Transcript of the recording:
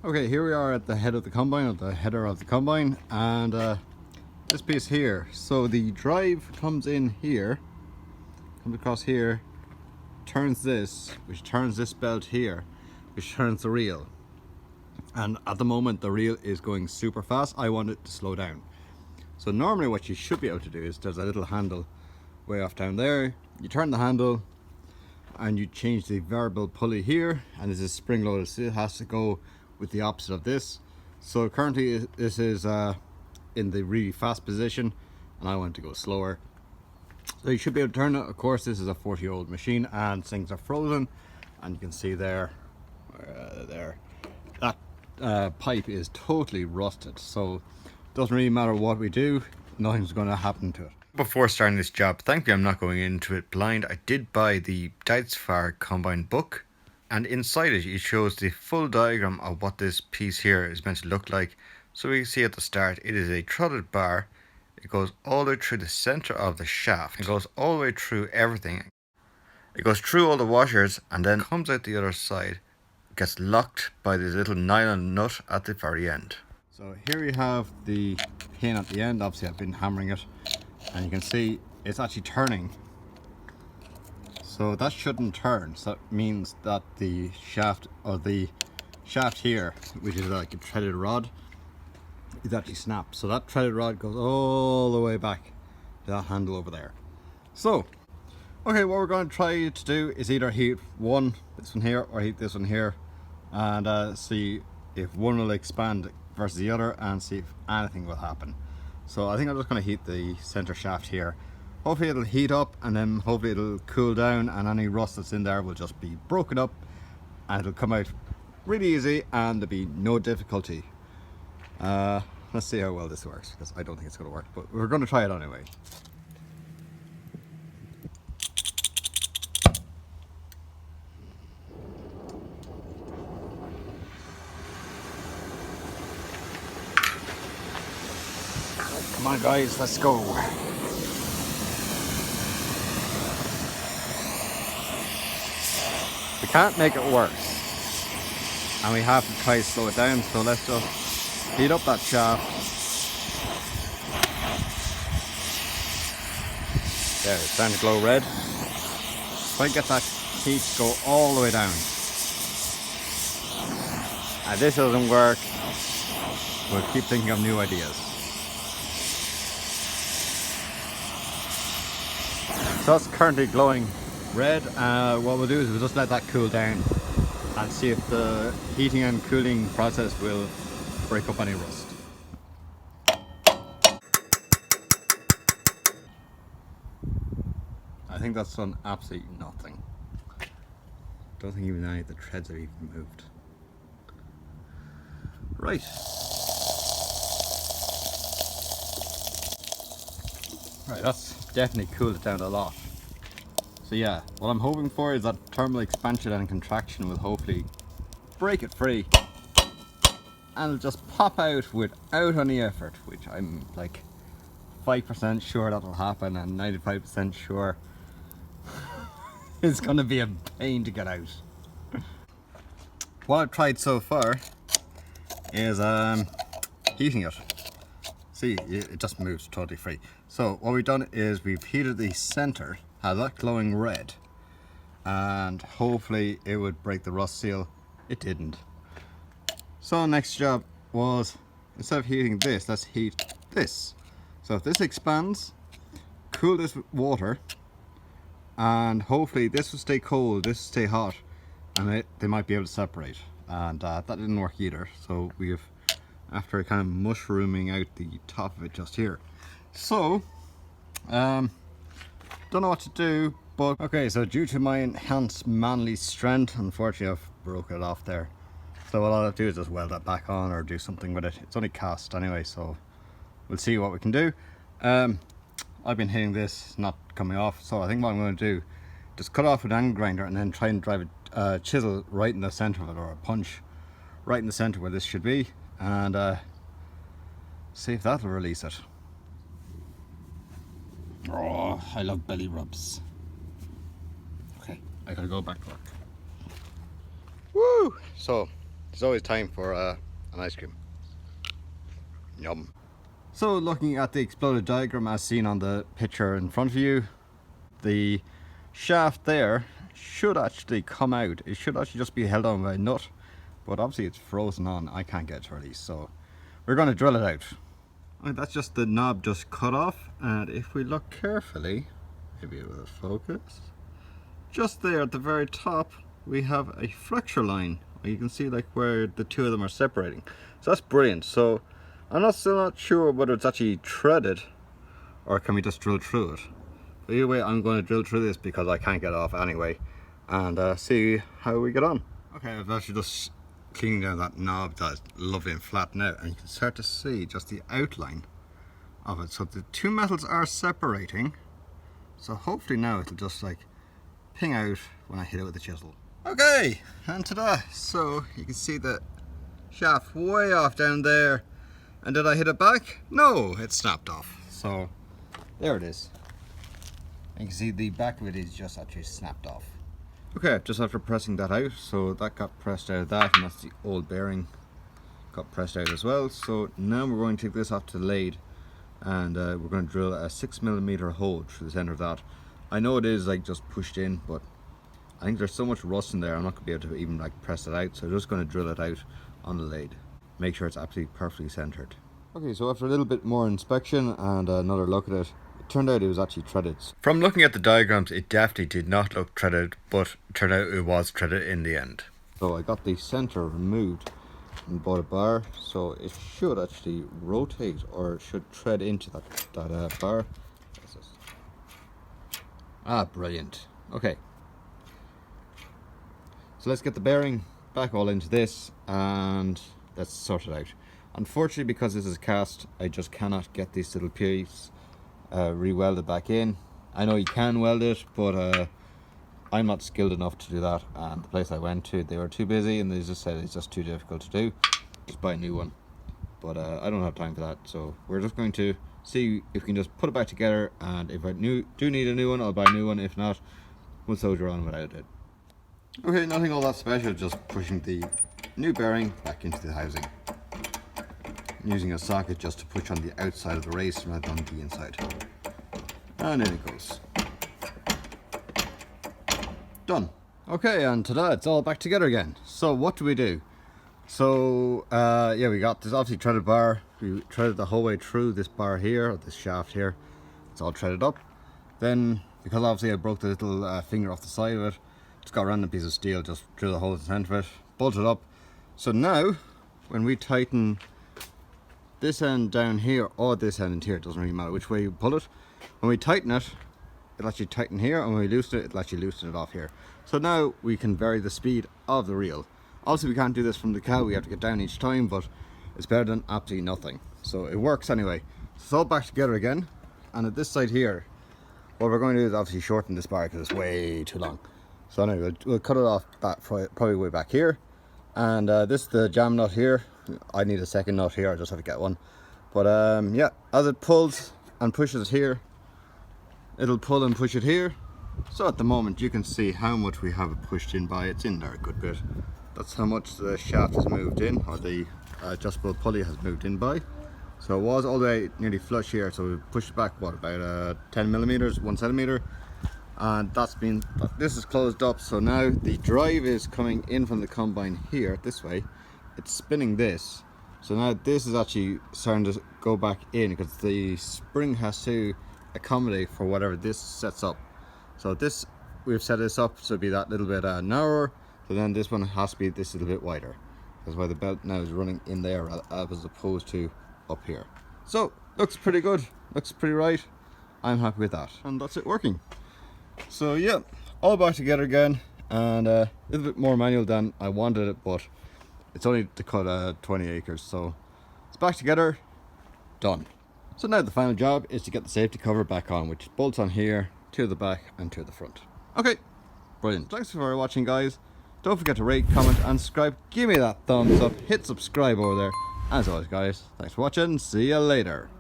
Okay, here we are at the head of the combine, at the header of the combine, and this piece here. So the drive comes in here, comes across here, turns this, which turns this belt here, which turns the reel. And at the moment the reel is going super fast. I want it to slow down. So normally what you should be able to do is there's a little handle way off down there. You turn the handle and you change the variable pulley here, and this is spring loaded, so it has to go with the opposite of this. So currently this is in the really fast position and I want to go slower. So you should be able to turn it. Of course, this is a 40-year-old machine and things are frozen, and you can see there, that pipe is totally rusted. So it doesn't really matter what we do, nothing's going to happen to it. Before starting this job, thankfully I'm not going into it blind. I did buy the Dydsfar Combine book, and inside it shows the full diagram of what this piece here is meant to look like. So we can see at the start it is a threaded bar. It goes all the way through the center of the shaft. It goes all the way through everything. It goes through all the washers and then comes out the other side. It gets locked by this little nylon nut at the very end. So here we have the pin at the end. Obviously I've been hammering it, and you can see it's actually turning. So that shouldn't turn. So that means that the shaft, or the shaft here, which is like a threaded rod, is actually snapped. So that threaded rod goes all the way back to that handle over there. So, okay, what we're going to try to do is either heat this one here, or heat this one here, and see if one will expand versus the other, and see if anything will happen. So I think I'm just going to heat the center shaft here. Hopefully it'll heat up, and then hopefully it'll cool down, and any rust that's in there will just be broken up and it'll come out really easy and there'll be no difficulty. Let's see how well this works, because I don't think it's going to work, but we're going to try it anyway. Come on guys, let's go. We can't make it worse, and we have to try to slow it down, so let's just heat up that shaft. There, it's starting to glow red. Try and get that heat to go all the way down. And this doesn't work, we'll keep thinking of new ideas. So it's currently glowing red. What we'll do is we'll just let that cool down and see if the heating and cooling process will break up any rust. I think that's done absolutely nothing. Don't think even any of the threads are even moved. Right. Right, that's definitely cooled it down a lot. So yeah, what I'm hoping for is that thermal expansion and contraction will hopefully break it free, and it'll just pop out without any effort, which I'm like 5% sure that'll happen, and 95% sure it's gonna be a pain to get out. What I've tried so far is heating it. See, it just moves totally free. So what we've done is we've heated the center, had that glowing red, and hopefully it would break the rust seal. It didn't. So next job was, instead of heating this, let's heat this. So if this expands, cool this with water, and hopefully this will stay cold, this will stay hot, and they might be able to separate. And that didn't work either, so we've, after kind of mushrooming out the top of it just here. So don't know what to do, but okay, so due to my enhanced manly strength, unfortunately I've broken it off there. So what I'll have to do is just weld that back on or do something with it. It's only cast anyway, so we'll see what we can do. I've been hitting this, not coming off, so I think what I'm going to do, just cut off with an angle grinder and then try and drive a chisel right in the center of it, or a punch right in the center where this should be, and see if that'll release it. Oh, I love belly rubs. Okay, I gotta go back to work. Woo! So There's always time for an ice cream. Yum. So looking at the exploded diagram as seen on the picture in front of you, the shaft there should actually come out. It should actually just be held on by a nut, but obviously it's frozen on. I can't get it to release, so we're going to drill it out. Right, that's just the knob just cut off, and if we look carefully, maybe it will focus, just there at the very top we have a fracture line. You can see like where the two of them are separating, so that's brilliant. So I'm still not sure whether it's actually threaded or can we just drill through it. But either way, I'm going to drill through this because I can't get it off anyway, and see how we get on. Okay, I've actually just cleaned down that knob that's lovely and flat now, and you can start to see just the outline of it. So the two metals are separating, so hopefully now it'll just like ping out when I hit it with the chisel. Okay, and ta-da! So you can see the shaft way off down there, and did I hit it back? No, it snapped off. So there it is. And you can see the back of it is just actually snapped off. Okay, just after pressing that out, so that got pressed out of that, and that's the old bearing got pressed out as well. So now we're going to take this off to the lathe, and we're going to drill a 6mm hole through the center of that. I know it is like just pushed in, but I think there's so much rust in there I'm not going to be able to even like press it out, so I'm just going to drill it out on the lathe. Make sure it's absolutely perfectly centered. Okay, so after a little bit more inspection and another look at it, it turned out it was actually threaded. From looking at the diagrams, it definitely did not look threaded, but it turned out it was threaded in the end. So I got the center removed and bought a bar, so it should actually rotate or it should thread into that bar. Ah, brilliant. Okay. So let's get the bearing back all into this and let's sort it out. Unfortunately, because this is cast, I just cannot get this little piece re-welded back in. I know you can weld it, but I'm not skilled enough to do that, and the place I went to, they were too busy and they just said it's just too difficult to do. Just buy a new one. But I don't have time for that, so we're just going to see if we can just put it back together, and if I do need a new one, I'll buy a new one. If not, we'll soldier on without it. Okay, nothing all that special, just pushing the new bearing back into the housing. Using a socket just to push on the outside of the race rather than the inside. And in it goes. Done. Okay, and ta-da, it's all back together again. So what do we do? So yeah, we got this obviously threaded bar. We threaded the whole way through this bar here, or this shaft here. It's all threaded up. Then, because obviously I broke the little finger off the side of it, just got a random piece of steel, just drill a hole in the center of it, bolt it up. So now, when we tighten this end down here or this end here, it doesn't really matter which way you pull it. When we tighten it, it'll actually tighten here, and when we loosen it, it'll actually loosen it off here. So now we can vary the speed of the reel. Obviously we can't do this from the cow, we have to get down each time, but it's better than absolutely nothing. So it works anyway. So it's all back together again, and at this side here, what we're going to do is obviously shorten this bar because it's way too long. So anyway, we'll cut it off that probably way back here. And this is the jam nut here. I need a second nut here, I just have to get one. But yeah, as it pulls and pushes here, it'll pull and push it here. So at the moment you can see how much we have it pushed in by. It's in there a good bit. That's how much the shaft has moved in, or the adjustable pulley has moved in by. So it was all the way nearly flush here, so we pushed it back, what, about 10mm, 1 centimeter. And this is closed up, so now the drive is coming in from the combine here, this way. It's spinning this. So now this is actually starting to go back in because the spring has to accommodate for whatever this sets up. So this, we've set this up so it'll be that little bit narrower. So then this one has to be this little bit wider. That's why the belt now is running in there as opposed to up here. So looks pretty good, looks pretty right. I'm happy with that, and that's it working. So yeah, all back together again, and a little bit more manual than I wanted it, but it's only to cut 20 acres, so it's back together, done. So now the final job is to get the safety cover back on, which bolts on here, to the back and to the front. Okay, brilliant. Thanks for watching, guys. Don't forget to rate, comment and subscribe. Give me that thumbs up, hit subscribe over there. As always, guys, thanks for watching, see you later.